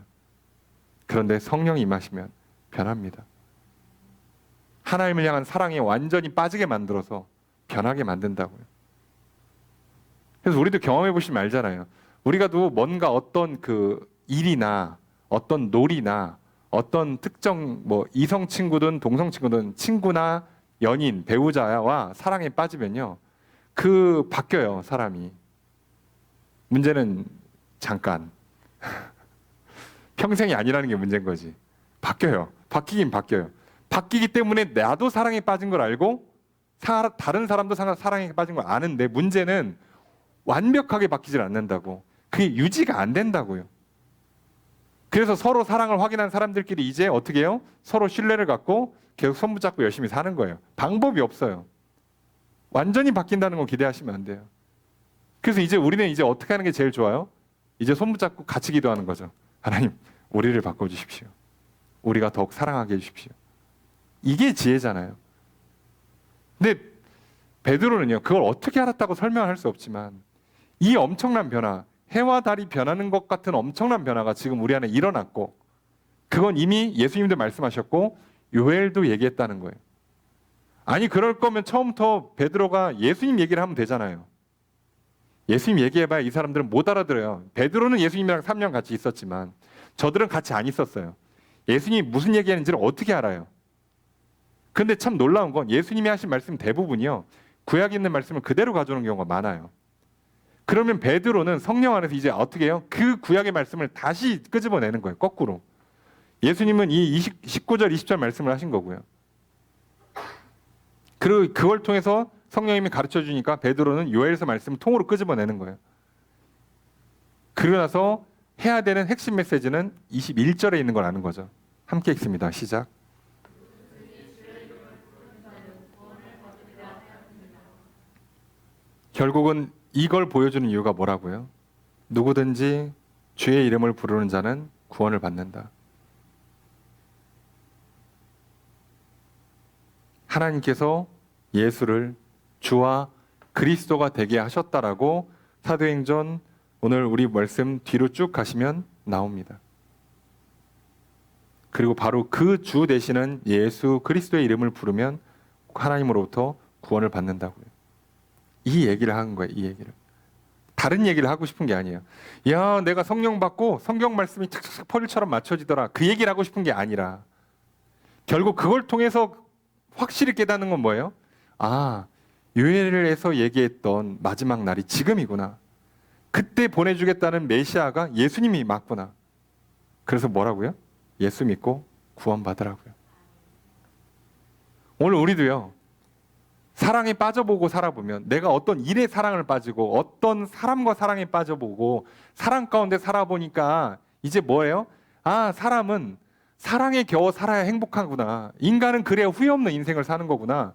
S1: 그런데 성령이 임하시면 변합니다. 하나님을 향한 사랑에 완전히 빠지게 만들어서 변하게 만든다고요. 그래서 우리도 경험해 보시면 알잖아요. 우리가도 뭔가 어떤 그 일이나 어떤 놀이나 어떤 특정 뭐 이성 친구든 동성 친구든 친구나 연인, 배우자와 사랑에 빠지면요, 그 바뀌어요, 사람이. 문제는 잠깐 평생이 아니라는 게 문제인 거지. 바뀌어요. 바뀌긴 바뀌어요. 바뀌기 때문에 나도 사랑에 빠진 걸 알고 다른 사람도 사랑에 빠진 걸 아는데 문제는 완벽하게 바뀌질 않는다고. 그게 유지가 안 된다고요. 그래서 서로 사랑을 확인한 사람들끼리 이제 어떻게 해요? 서로 신뢰를 갖고 계속 손 붙잡고 열심히 사는 거예요. 방법이 없어요. 완전히 바뀐다는 거 기대하시면 안 돼요. 그래서 이제 우리는 이제 어떻게 하는 게 제일 좋아요? 이제 손 붙잡고 같이 기도하는 거죠. 하나님, 우리를 바꿔주십시오. 우리가 더욱 사랑하게 해주십시오. 이게 지혜잖아요. 근데 베드로는요, 그걸 어떻게 알았다고 설명할 수 없지만 이 엄청난 변화, 해와 달이 변하는 것 같은 엄청난 변화가 지금 우리 안에 일어났고, 그건 이미 예수님도 말씀하셨고 요엘도 얘기했다는 거예요. 아니 그럴 거면 처음부터 베드로가 예수님 얘기를 하면 되잖아요. 예수님 얘기해봐야 이 사람들은 못 알아들어요. 베드로는 예수님이랑 3년 같이 있었지만 저들은 같이 안 있었어요. 예수님이 무슨 얘기하는지를 어떻게 알아요? 근데 참 놀라운 건 예수님이 하신 말씀 대부분이요, 구약에 있는 말씀을 그대로 가져오는 경우가 많아요. 그러면 베드로는 성령 안에서 이제 어떻게 해요? 그 구약의 말씀을 다시 끄집어내는 거예요. 거꾸로. 예수님은 이 19절 20절 말씀을 하신 거고요. 그리고 그걸 통해서 성령님이 가르쳐 주니까 베드로는 요엘서 말씀을 통으로 끄집어내는 거예요. 그러고 나서 해야 되는 핵심 메시지는 21절에 있는 걸 아는 거죠. 함께 읽습니다. 시작. 결국은 이걸 보여주는 이유가 뭐라고요? 누구든지 주의 이름을 부르는 자는 구원을 받는다. 하나님께서 예수를 주와 그리스도가 되게 하셨다라고 사도행전 오늘 우리 말씀 뒤로 쭉 가시면 나옵니다. 그리고 바로 그 주 되시는 예수 그리스도의 이름을 부르면 하나님으로부터 구원을 받는다고요. 이 얘기를 하는 거예요. 이 얘기를. 다른 얘기를 하고 싶은 게 아니에요. 야, 내가 성령 받고 성경 말씀이 착착착 퍼즐처럼 맞춰지더라. 그 얘기를 하고 싶은 게 아니라 결국 그걸 통해서 확실히 깨닫는 건 뭐예요? 아, 요엘에서 얘기했던 마지막 날이 지금이구나. 그때 보내주겠다는 메시아가 예수님이 맞구나. 그래서 뭐라고요? 예수 믿고 구원받으라고요. 오늘 우리도요, 사랑에 빠져보고 살아보면, 내가 어떤 일에 사랑을 빠지고 어떤 사람과 사랑에 빠져보고 사랑 가운데 살아보니까 이제 뭐예요? 아, 사람은 사랑에 겨워 살아야 행복하구나. 인간은 그래야 후회 없는 인생을 사는 거구나.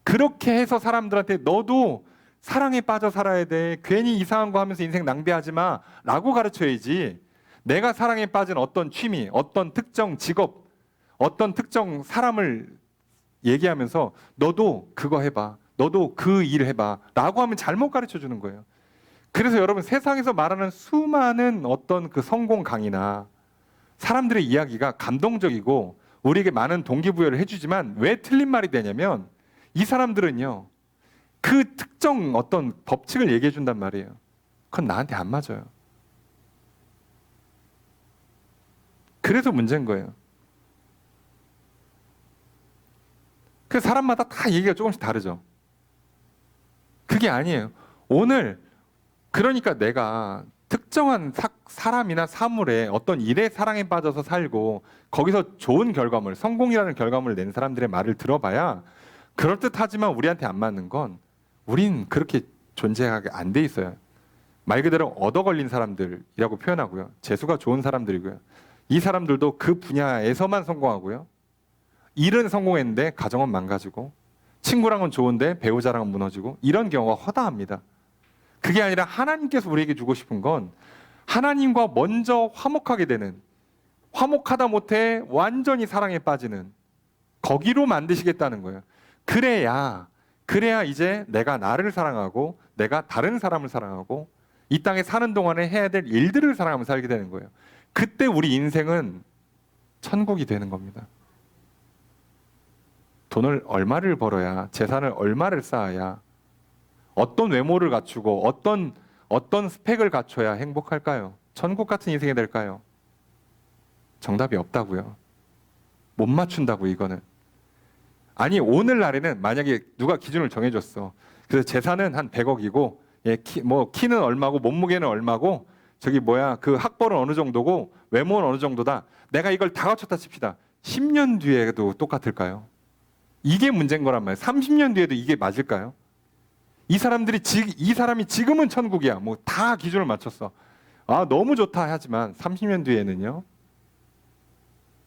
S1: 그렇게 해서 사람들한테 너도 사랑에 빠져 살아야 돼. 괜히 이상한 거 하면서 인생 낭비하지 마. 라고 가르쳐야지. 내가 사랑에 빠진 어떤 취미, 어떤 특정 직업, 어떤 특정 사람을 얘기하면서 너도 그거 해봐. 너도 그 일 해봐. 라고 하면 잘못 가르쳐 주는 거예요. 그래서 여러분, 세상에서 말하는 수많은 어떤 그 성공 강의나 사람들의 이야기가 감동적이고 우리에게 많은 동기부여를 해주지만 왜 틀린 말이 되냐면 이 사람들은요, 그 특정 어떤 법칙을 얘기해 준단 말이에요. 그건 나한테 안 맞아요. 그래서 문제인 거예요. 그 사람마다 다 얘기가 조금씩 다르죠. 그게 아니에요. 오늘 그러니까 내가 특정한 사람이나 사물에 어떤 일에 사랑에 빠져서 살고 거기서 좋은 결과물, 성공이라는 결과물을 낸 사람들의 말을 들어봐야 그럴듯하지만 우리한테 안 맞는 건 우린 그렇게 존재하게 안 돼 있어요. 말 그대로 얻어 걸린 사람들이라고 표현하고요. 재수가 좋은 사람들이고요. 이 사람들도 그 분야에서만 성공하고요. 일은 성공했는데 가정은 망가지고 친구랑은 좋은데 배우자랑은 무너지고 이런 경우가 허다합니다. 그게 아니라 하나님께서 우리에게 주고 싶은 건 하나님과 먼저 화목하게 되는, 화목하다 못해 완전히 사랑에 빠지는 거기로 만드시겠다는 거예요. 그래야 이제 내가 나를 사랑하고 내가 다른 사람을 사랑하고 이 땅에 사는 동안에 해야 될 일들을 사랑하며 살게 되는 거예요. 그때 우리 인생은 천국이 되는 겁니다. 돈을 얼마를 벌어야, 재산을 얼마를 쌓아야, 어떤 외모를 갖추고 어떤 스펙을 갖춰야 행복할까요? 천국 같은 인생이 될까요? 정답이 없다고요. 못 맞춘다고 이거는. 아니 오늘날에는 만약에 누가 기준을 정해줬어. 그래서 재산은 한 100억이고 예, 키는 얼마고 몸무게는 얼마고 저기 뭐야 그 학벌은 어느 정도고 외모는 어느 정도다. 내가 이걸 다 갖췄다 칩시다. 10년 뒤에도 똑같을까요? 이게 문제인 거란 말이에요. 30년 뒤에도 이게 맞을까요? 이 사람이 지금은 천국이야. 뭐 다 기준을 맞췄어. 아, 너무 좋다 하지만 30년 뒤에는요.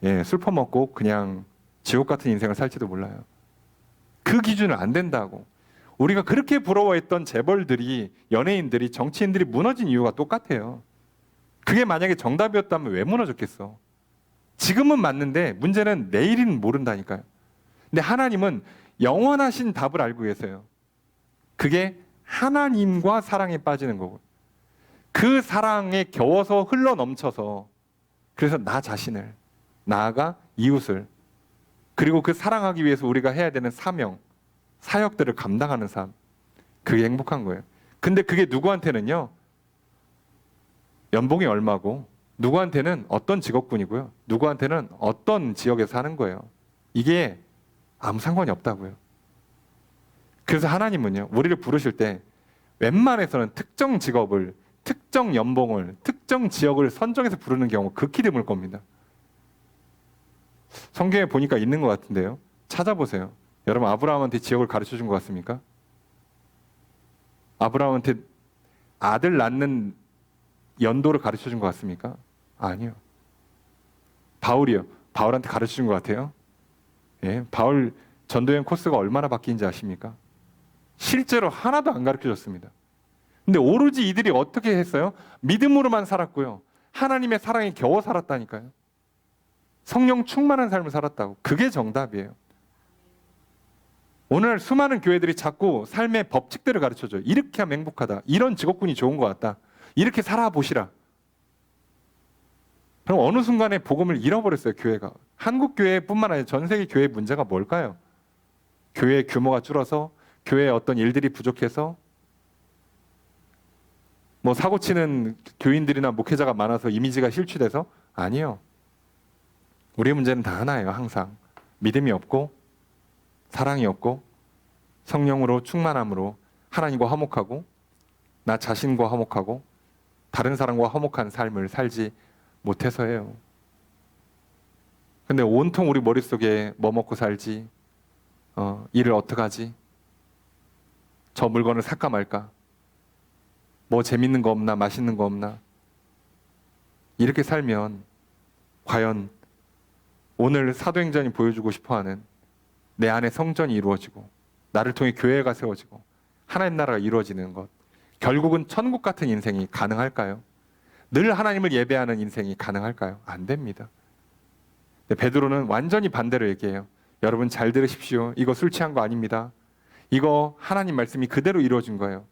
S1: 예, 술 퍼먹고 그냥 지옥 같은 인생을 살지도 몰라요. 그 기준은 안 된다고. 우리가 그렇게 부러워했던 재벌들이, 연예인들이, 정치인들이 무너진 이유가 똑같아요. 그게 만약에 정답이었다면 왜 무너졌겠어? 지금은 맞는데 문제는 내일은 모른다니까요. 근데 하나님은 영원하신 답을 알고 계세요. 그게 하나님과 사랑에 빠지는 거고, 그 사랑에 겨워서 흘러 넘쳐서, 그래서 나 자신을, 나아가 이웃을, 그리고 그 사랑하기 위해서 우리가 해야 되는 사명, 사역들을 감당하는 삶, 그게 행복한 거예요. 근데 그게 누구한테는요, 연봉이 얼마고, 누구한테는 어떤 직업군이고요, 누구한테는 어떤 지역에서 사는 거예요. 이게 아무 상관이 없다고요. 그래서 하나님은요, 우리를 부르실 때 웬만해서는 특정 직업을, 특정 연봉을, 특정 지역을 선정해서 부르는 경우가 극히 드물 겁니다. 성경에 보니까 있는 것 같은데요. 찾아보세요. 여러분, 아브라함한테 지역을 가르쳐 준 것 같습니까? 아브라함한테 아들 낳는 연도를 가르쳐 준 것 같습니까? 아니요. 바울이요. 바울한테 가르쳐 준 것 같아요. 예, 바울 전도여행 코스가 얼마나 바뀐지 아십니까? 실제로 하나도 안 가르쳐 줬습니다. 근데 오로지 이들이 어떻게 했어요? 믿음으로만 살았고요. 하나님의 사랑에 겨워 살았다니까요. 성령 충만한 삶을 살았다고. 그게 정답이에요. 오늘 수많은 교회들이 자꾸 삶의 법칙들을 가르쳐줘요. 이렇게 하면 행복하다. 이런 직업군이 좋은 것 같다. 이렇게 살아보시라. 그럼 어느 순간에 복음을 잃어버렸어요, 교회가. 한국 교회뿐만 아니라 전 세계 교회의 문제가 뭘까요? 교회의 규모가 줄어서, 교회에 어떤 일들이 부족해서, 뭐 사고치는 교인들이나 목회자가 많아서 이미지가 실추돼서? 아니요. 우리의 문제는 다 하나예요, 항상. 믿음이 없고, 사랑이 없고, 성령으로 충만함으로 하나님과 화목하고, 나 자신과 화목하고, 다른 사람과 화목한 삶을 살지 못해서예요. 근데 온통 우리 머릿속에 뭐 먹고 살지, 일을 어떡하지, 저 물건을 살까 말까, 뭐 재밌는 거 없나, 맛있는 거 없나, 이렇게 살면 과연 오늘 사도행전이 보여주고 싶어하는 내 안에 성전이 이루어지고 나를 통해 교회가 세워지고 하나님 나라가 이루어지는 것, 결국은 천국 같은 인생이 가능할까요? 늘 하나님을 예배하는 인생이 가능할까요? 안 됩니다. 베드로는 완전히 반대로 얘기해요. 여러분 잘 들으십시오. 이거 술 취한 거 아닙니다. 이거 하나님 말씀이 그대로 이루어진 거예요.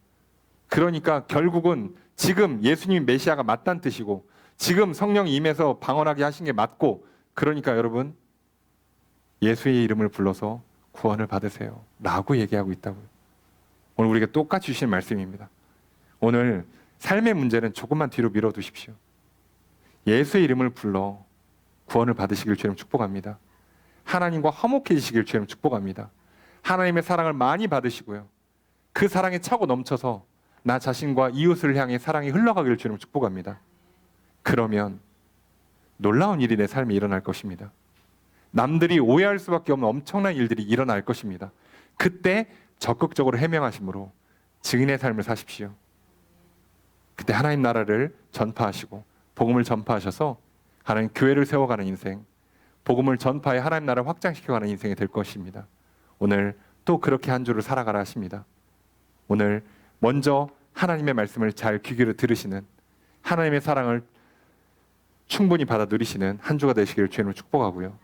S1: 그러니까 결국은 지금 예수님이 메시아가 맞다는 뜻이고, 지금 성령이 임해서 방언하게 하신 게 맞고, 그러니까 여러분 예수의 이름을 불러서 구원을 받으세요 라고 얘기하고 있다고요. 오늘 우리가 똑같이 주신 말씀입니다. 오늘 삶의 문제는 조금만 뒤로 밀어두십시오. 예수의 이름을 불러 구원을 받으시길 주님 축복합니다. 하나님과 화목해지시길 주님 축복합니다. 하나님의 사랑을 많이 받으시고요, 그 사랑에 차고 넘쳐서 나 자신과 이웃을 향해 사랑이 흘러가기를 주님 축복합니다. 그러면 놀라운 일이 내 삶에 일어날 것입니다. 남들이 오해할 수밖에 없는 엄청난 일들이 일어날 것입니다. 그때 적극적으로 해명하심으로 증인의 삶을 사십시오. 그때 하나님 나라를 전파하시고 복음을 전파하셔서 하나님 교회를 세워가는 인생, 복음을 전파해 하나님 나라를 확장시켜가는 인생이 될 것입니다. 오늘 또 그렇게 한 주를 살아가라 하십니다. 오늘 먼저 하나님의 말씀을 잘 귀 기울여 들으시는, 하나님의 사랑을 충분히 받아 누리시는 한 주가 되시기를 주님을 축복하고요.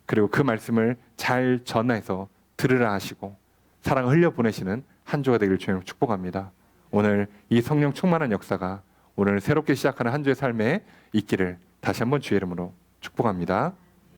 S1: 그리고 그 말씀을 잘 전해서 들으라 하시고 사랑을 흘려보내시는 한 주가 되기를 주님을 축복합니다. 오늘 이 성령 충만한 역사가 오늘 새롭게 시작하는 한 주의 삶에 있기를 다시 한번 주의 이름으로 축복합니다.